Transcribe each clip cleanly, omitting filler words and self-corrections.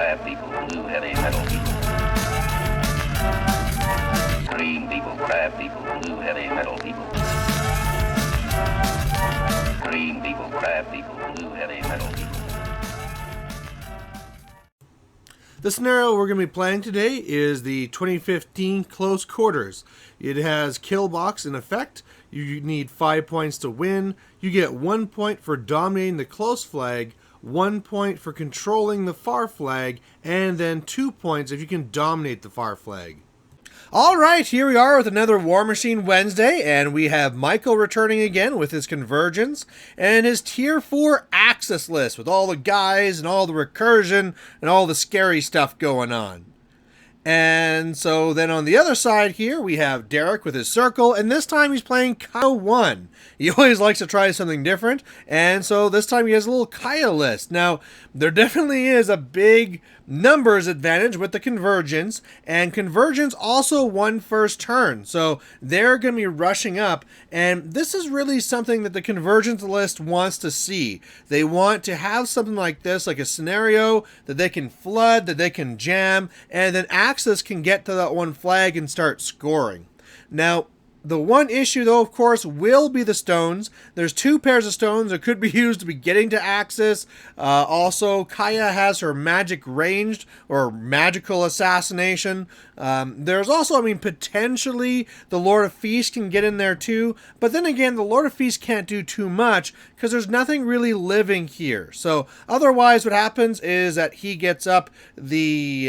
crab people, blue heavy metal people. Green people, crab people, blue heavy metal people. Green people, crab people, blue heavy metal people. The scenario we're going to be playing today is the 2015 Close Quarters. It has kill box in effect. You need 5 points to win. You get 1 point for dominating the close flag, 1 point for controlling the far flag, and then 2 points if you can dominate the far flag. Alright, here we are with another War Machine Wednesday, and we have Michael returning again with his convergence and his Tier 4 Axis list with all the guys and all the recursion and all the scary stuff going on. And so then on the other side here, we have Derek with his circle, and this time he's playing Kaya 1. He always likes to try something different, and so this time he has a little Kaya list. Now, there definitely is a big numbers advantage with the convergence, and convergence also won first turn, so they're going to be rushing up, and this is really something that the convergence list wants to see. They want to have something like this, like a scenario that they can flood, that they can jam, and then Axis can get to that one flag and start scoring. Now, the one issue, though, of course, will be the stones. There's 2 pairs of stones that could be used to be getting to Axis. Also, Kaya has her magic ranged or magical assassination. There's also, potentially the Lord of Feast can get in there too. But then again, the Lord of Feast can't do too much because there's nothing really living here. So otherwise, what happens is that he gets up the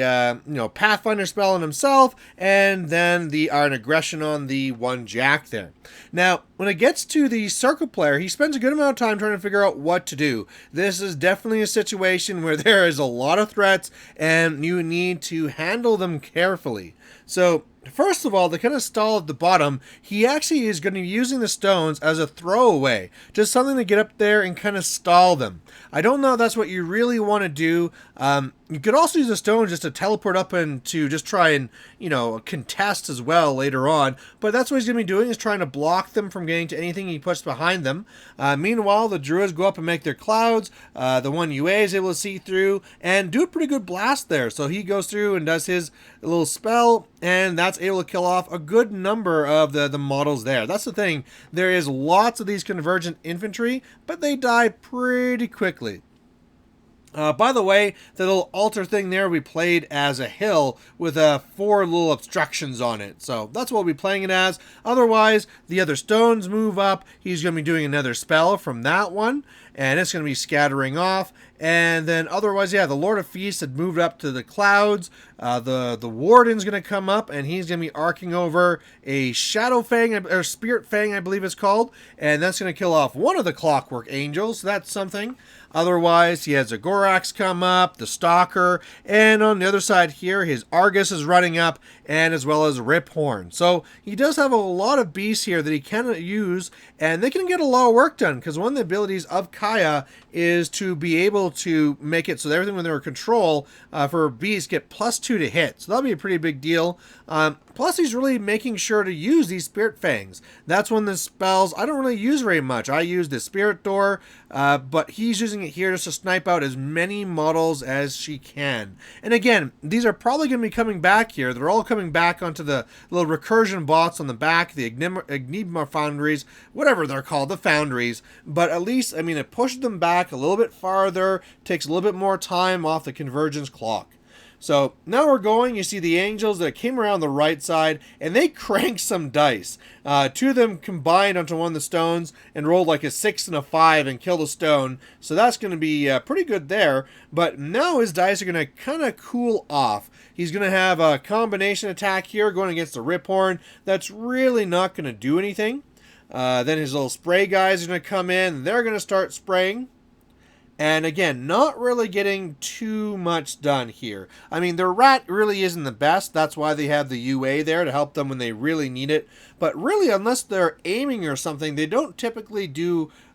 Pathfinder spell on himself, and then the Iron Aggression on the one Jack there. Now, when it gets to the circle player, he spends a good amount of time trying to figure out what to do. This is definitely a situation where there is a lot of threats and you need to handle them carefully. So, first of all, the kind of stall at the bottom, he actually is going to be using the stones as a throwaway. Just something to get up there and kind of stall them. I don't know if that's what you really want to do. You could also use the stones just to teleport up and to just try and, contest as well later on. But that's what he's going to be doing, is trying to block them from getting to anything he puts behind them. Meanwhile, the druids go up and make their clouds. The one UA is able to see through and do a pretty good blast there. So he goes through and does his little spell, and that's able to kill off a good number of the models there. That's the thing. There is lots of these convergent infantry, but they die pretty quickly. By the way, the little altar thing there we played as a hill with 4 little obstructions on it. So that's what we'll be playing it as. Otherwise, the other stones move up. He's going to be doing another spell from that one, and it's going to be scattering off. And then otherwise, the Lord of Feast had moved up to the clouds. The Warden's going to come up, and he's going to be arcing over a Shadow Fang, or Spirit Fang, I believe it's called. And that's going to kill off one of the Clockwork Angels. So that's something. Otherwise, he has a Gorax come up, the Stalker, and on the other side here, his Argus is running up, and as well as Riphorn. So he does have a lot of beasts here that he can use, and they can get a lot of work done, because one of the abilities of Kaya is to be able to make it so that everything within their control for beasts get +2 to hit. So that'll be a pretty big deal. Plus, he's really making sure to use these Spirit Fangs. That's one of the spells I don't really use very much. I use the Spirit Door, but he's using it here just to snipe out as many models as she can. And again, these are probably going to be coming back here. They're all coming back onto the little recursion bots on the back, the Enigma Foundries, whatever they're called, the Foundries. But at least, it pushes them back a little bit farther, takes a little bit more time off the convergence clock. So now we're going, you see the angels that came around the right side, and they cranked some dice. 2 of them combined onto one of the stones and rolled like a 6 and a 5 and killed a stone. So that's going to be pretty good there. But now his dice are going to kind of cool off. He's going to have a combination attack here going against the Riphorn. That's really not going to do anything. Then his little spray guys are going to come in. They're going to start spraying. And again, not really getting too much done here. Their rat really isn't the best. That's why they have the UA there to help them when they really need it. But really, unless they're aiming or something, they don't typically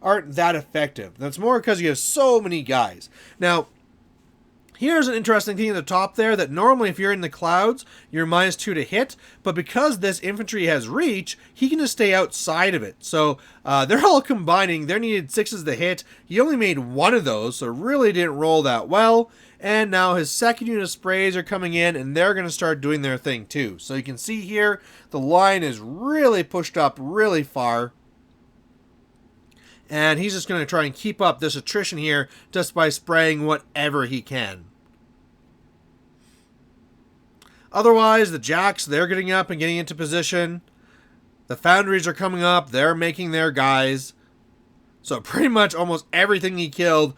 aren't that effective. That's more because you have so many guys. Now, Here's an interesting thing at the top there, that normally if you're in the clouds, you're -2 to hit, but because this infantry has reach, he can just stay outside of it. So they're all combining. They needed 6s to hit. He only made 1 of those, so really didn't roll that well. And now his second unit of sprays are coming in, and they're going to start doing their thing too. So you can see here, the line is really pushed up really far. And he's just going to try and keep up this attrition here just by spraying whatever he can. Otherwise, the jacks, they're getting up and getting into position. The foundries are coming up. They're making their guys. So pretty much almost everything he killed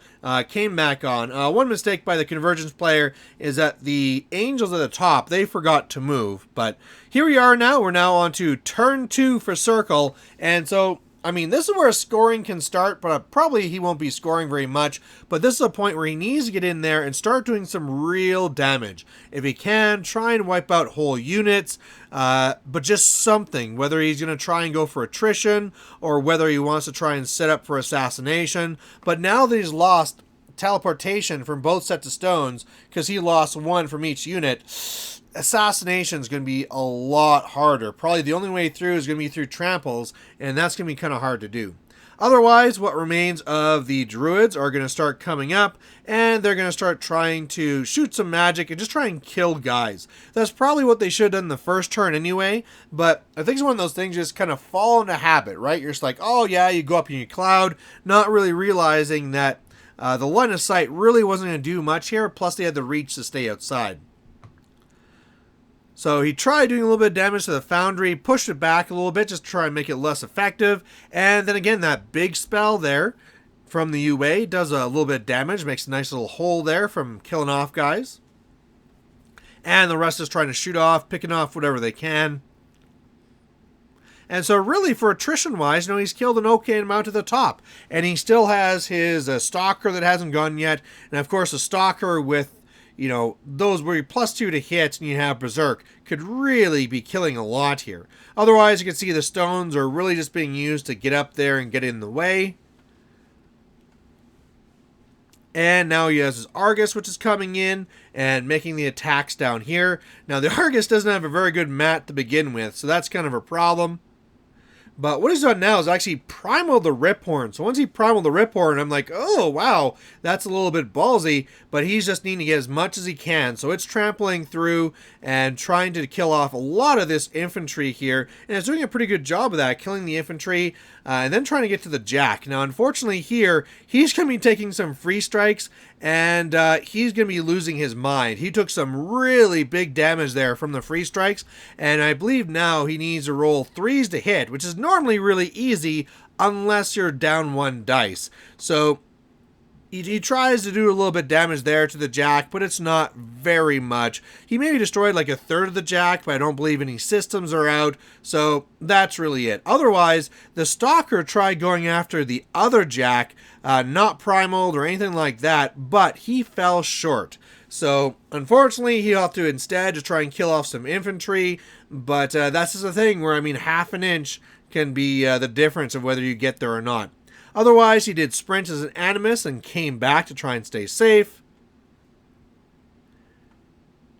came back on. One mistake by the Convergence player is that the angels at the top, they forgot to move. But here we are now. We're now on to turn 2 for Circle. And so, I mean, this is where scoring can start, but probably he won't be scoring very much. But this is a point where he needs to get in there and start doing some real damage. If he can, try and wipe out whole units, but just something. Whether he's going to try and go for attrition, or whether he wants to try and set up for assassination. But now that he's lost teleportation from both sets of stones, because he lost 1 from each unit, assassination is going to be a lot harder. Probably the only way through is going to be through tramples, and that's going to be kind of hard to do. Otherwise, what remains of the druids are going to start coming up, and they're going to start trying to shoot some magic and just try and kill guys. That's probably what they should have done the first turn anyway, but I think it's one of those things just kind of fall into habit, right? You're just like, oh yeah, you go up in your cloud, not really realizing that the line of sight really wasn't going to do much here, plus they had the reach to stay outside. So he tried doing a little bit of damage to the foundry, pushed it back a little bit just to try and make it less effective. And then again, that big spell there from the UA does a little bit of damage, makes a nice little hole there from killing off guys. And the rest is trying to shoot off, picking off whatever they can. And so really for attrition-wise, he's killed an okay amount at the top. And he still has his Stalker that hasn't gone yet. And of course a Stalker with those where you're +2 to hit and you have Berserk could really be killing a lot here. Otherwise, you can see the stones are really just being used to get up there and get in the way. And now he has his Argus, which is coming in and making the attacks down here. Now, the Argus doesn't have a very good mat to begin with, so that's kind of a problem. But what he's done now is actually primal the Riphorn. So once he primal the Riphorn, I'm like, oh, wow, that's a little bit ballsy. But he's just needing to get as much as he can. So it's trampling through and trying to kill off a lot of this infantry here. And it's doing a pretty good job of that, killing the infantry and then trying to get to the Jack. Now, unfortunately here, he's going to be taking some free strikes and he's going to be losing his mind. He took some really big damage there from the free strikes. And I believe now he needs to roll 3s to hit, which is normally really easy unless you're down 1 dice. So he tries to do a little bit of damage there to the Jack, but it's not very much. He maybe destroyed like 1/3 of the Jack, but I don't believe any systems are out, so that's really it. Otherwise, the Stalker tried going after the other Jack, not primaled or anything like that, but he fell short. So, unfortunately, he'll have to instead just try and kill off some infantry, but that's just the thing where, half an inch can be the difference of whether you get there or not. Otherwise, he did sprint as an Animus and came back to try and stay safe.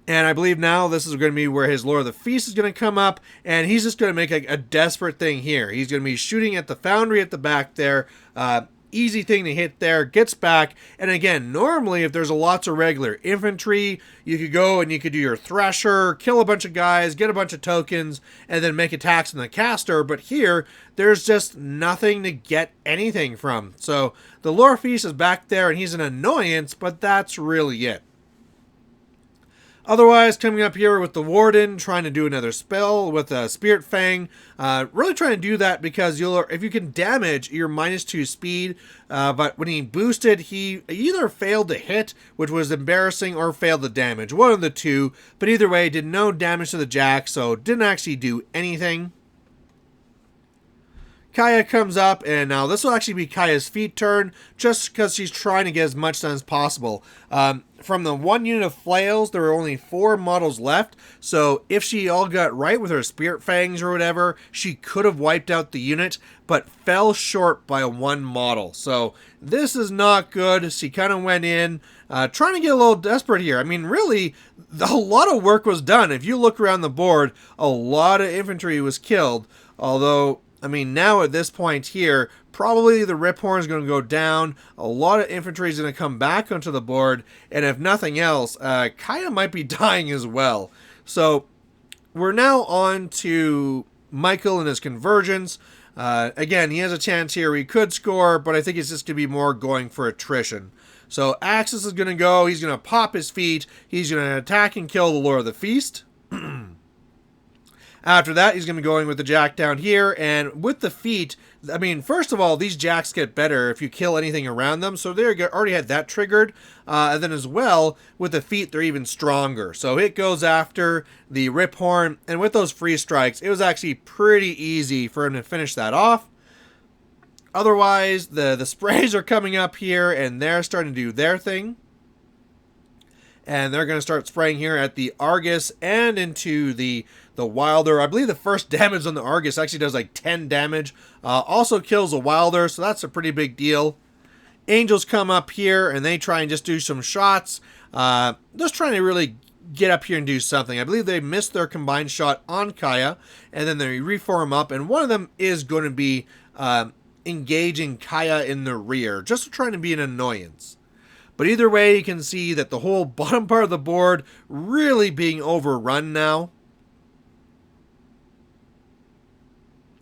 And I believe now this is going to be where his Lord of the Feast is going to come up, and he's just going to make a desperate thing here. He's going to be shooting at the foundry at the back there. Easy thing to hit there, gets back, and again, normally if there's lots of regular infantry, you could go and you could do your Thresher, kill a bunch of guys, get a bunch of tokens, and then make attacks on the caster, but here, there's just nothing to get anything from. So, the Lord Feast is back there, and he's an annoyance, but that's really it. Otherwise, coming up here with the Warden, trying to do another spell with a Spirit Fang. Really trying to do that because if you can damage, you're -2 speed. But when he boosted, he either failed to hit, which was embarrassing, or failed to damage. One of the two. But either way, did no damage to the Jack, so didn't actually do anything. Kaya comes up, and now this will actually be Kaya's feet turn, just because she's trying to get as much done as possible. From the 1 unit of flails, there were only 4 models left, so if she all got right with her Spirit Fangs or whatever, she could have wiped out the unit, but fell short by 1 model. So this is not good. She kind of went in, trying to get a little desperate here. I mean, really, a lot of work was done. If you look around the board, a lot of infantry was killed. Although, I mean, now at this point here, probably the Rip Horn is going to go down. A lot of infantry is going to come back onto the board. And if nothing else, Kaya might be dying as well. So we're now on to Michael and his convergence. Again, he has a chance here. He could score, but I think it's just going to be more going for attrition. So Axis is going to go. He's going to pop his feet. He's going to attack and kill the Lord of the Feast. After that, he's going to be going with the Jack down here. And with the feet, I mean, first of all, these Jacks get better if you kill anything around them. So they already had that triggered. And then as well, with the feet, they're even stronger. So it goes after the Rip Horn. And with those free strikes, it was actually pretty easy for him to finish that off. Otherwise, the sprays are coming up here, and they're starting to do their thing. And they're going to start spraying here at the Argus and into the Wilder. I believe the first damage on the Argus actually does like 10 damage. Also kills the Wilder, so that's a pretty big deal. Angels come up here, and they try and just do some shots. Just trying to really get up here and do something. I believe they missed their combined shot on Kaya, and then they reform up, and one of them is going to be engaging Kaya in the rear, just trying to be an annoyance. But either way, you can see that the whole bottom part of the board really being overrun now.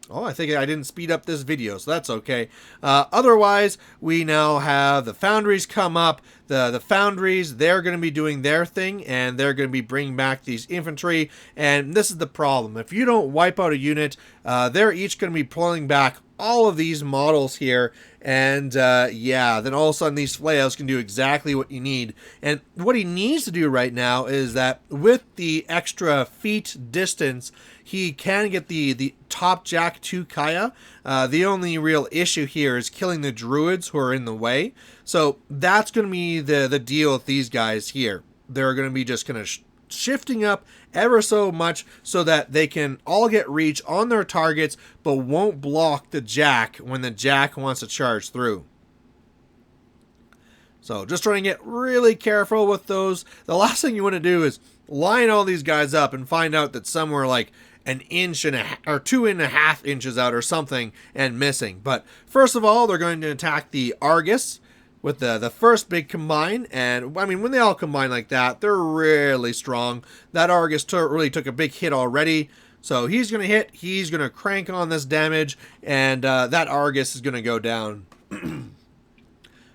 Oh, I think I didn't speed up this video, so that's okay. Otherwise, we now have the Foundries come up. The Foundries, they're going to be doing their thing, and they're going to be bringing back these infantry. And this is the problem. If you don't wipe out a unit, they're each going to be pulling back all of these models here. And, yeah, then all of a sudden these flayouts can do exactly what you need. And what he needs to do right now is that with the extra feet distance, he can get the top Jack to Kaya. The only real issue here is killing the Druids who are in the way. So that's going to be the deal with these guys here. They're going to be just kind of shifting up ever so much so that they can all get reach on their targets but won't block the Jack when the Jack wants to charge through. So just trying to get really careful with those. The last thing you want to do is line all these guys up and find out that somewhere like an inch and or 2.5 inches out or something and missing. But first of all, they're going to attack the Argus with the first big combine. And I mean, when they all combine like that, they're really strong. That Argus really took a big hit already. So he's going to hit, he's going to crank on this damage, and that Argus is going to go down.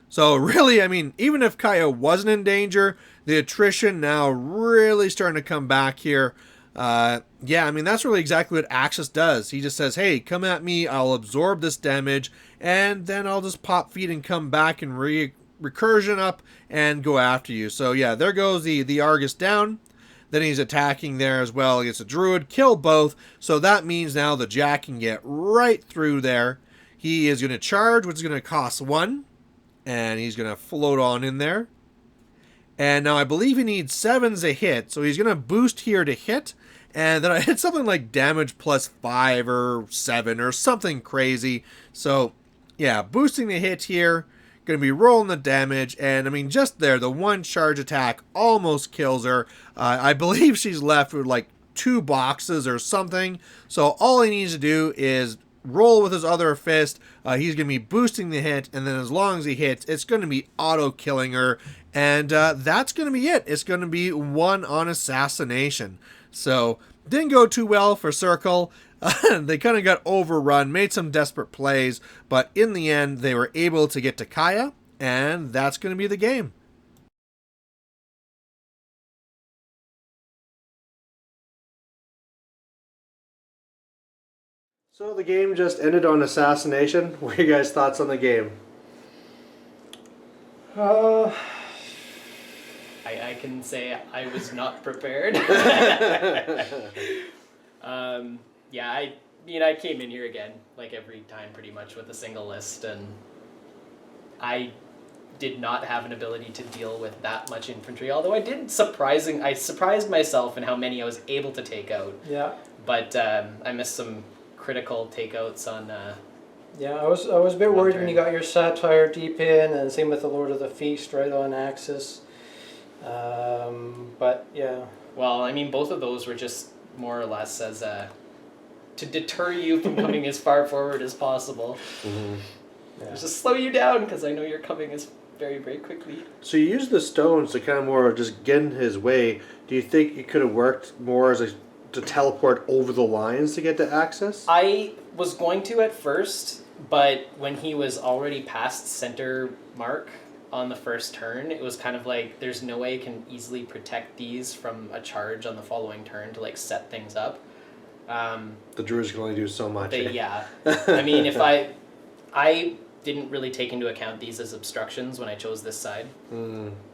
So really, I mean, even if Kaya wasn't in danger, the attrition now really starting to come back here. Yeah, I mean, that's really exactly what Axis does. He just says, hey, come at me, I'll absorb this damage, and then I'll just pop feet and come back and recursion up and go after you. So yeah, there goes the Argus down. Then he's attacking there as well against a Druid, kill both. So that means now the Jack can get right through there. He is going to charge, which is going to cost 1, and he's going to float on in there. And now I believe he needs 7s a hit, so he's going to boost here to hit. And then I hit something like damage plus 5 or 7 or something crazy. So, yeah, boosting the hit here. Going to be rolling the damage. And, I mean, just there, the one charge attack almost kills her. I believe she's left with like 2 boxes or something. So, all he needs to do is roll with his other fist. He's going to be boosting the hit. And then as long as he hits, it's going to be auto-killing her. And that's going to be it. It's going to be 1 on assassination. So, didn't go too well for Circle. They kind of got overrun, made some desperate plays, but in the end, they were able to get to Kaya, and that's going to be the game. So the game just ended on assassination. What are you guys' thoughts on the game? I can say I was not prepared. Yeah, I came in here again, like every time pretty much, with a single list, and I did not have an ability to deal with that much infantry, although I surprised myself in how many I was able to take out. Yeah. But I missed some critical takeouts on Yeah, I was a bit One worried when you turn. got your satire deep in, and same with the Lord of the Feast right on Axis. But yeah, Well, I mean, both of those were just more or less as a to deter you from coming as far forward as possible. yeah. Just slow you down because I know you're coming as very, very quickly. So you use the stones to kind of more just get in his way. Do you think it could have worked more as a to teleport over the lines to get to access? I was going to at first, but when he was already past center mark on the first turn, it was kind of like there's no way I can easily protect these from a charge on the following turn to like set things up. The druids can only do so much. They, eh? yeah, I mean, if I didn't really take into account these as obstructions when I chose this side,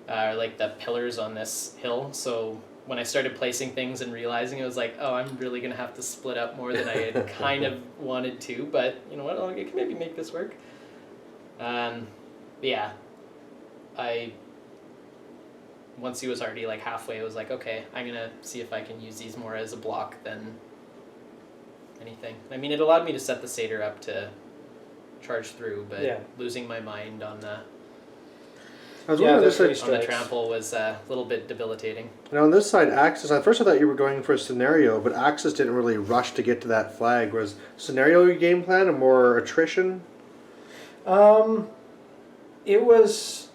like the pillars on this hill. So when I started placing things and realizing it was like, oh, I'm really gonna have to split up more than I had kind of wanted to. But you know what? I can maybe make this work. But yeah, once he was already like halfway, I was like, okay, I'm gonna see if I can use these more as a block than anything. I mean, it allowed me to set the satyr up to charge through, but Yeah. losing my mind on the I was Yeah, wondering there's this three side, on the strikes. trample was a little bit debilitating. now on this side, Axis. At first, I thought you were going for a scenario, but Axis didn't really rush to get to that flag. Was scenario your game plan or more attrition? It was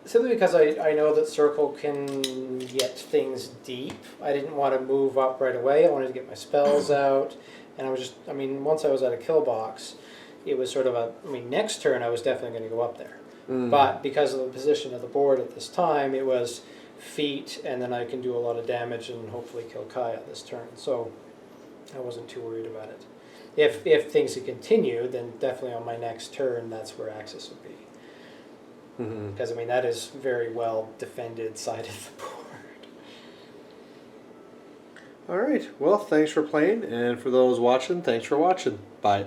simply because I know that Circle can get things deep. I didn't want to move up right away. I wanted to get my spells out, and once I was at a kill box, it was sort of next turn I was definitely going to go up there. But because of the position of the board at this time, it was feet, and then I can do a lot of damage and hopefully kill Kaya this turn. So I wasn't too worried about it. If things had continued, then definitely on my next turn, that's where Axis would be. Because that is very well defended side of the board. All right. Well, thanks for playing, and for those watching, thanks for watching. Bye.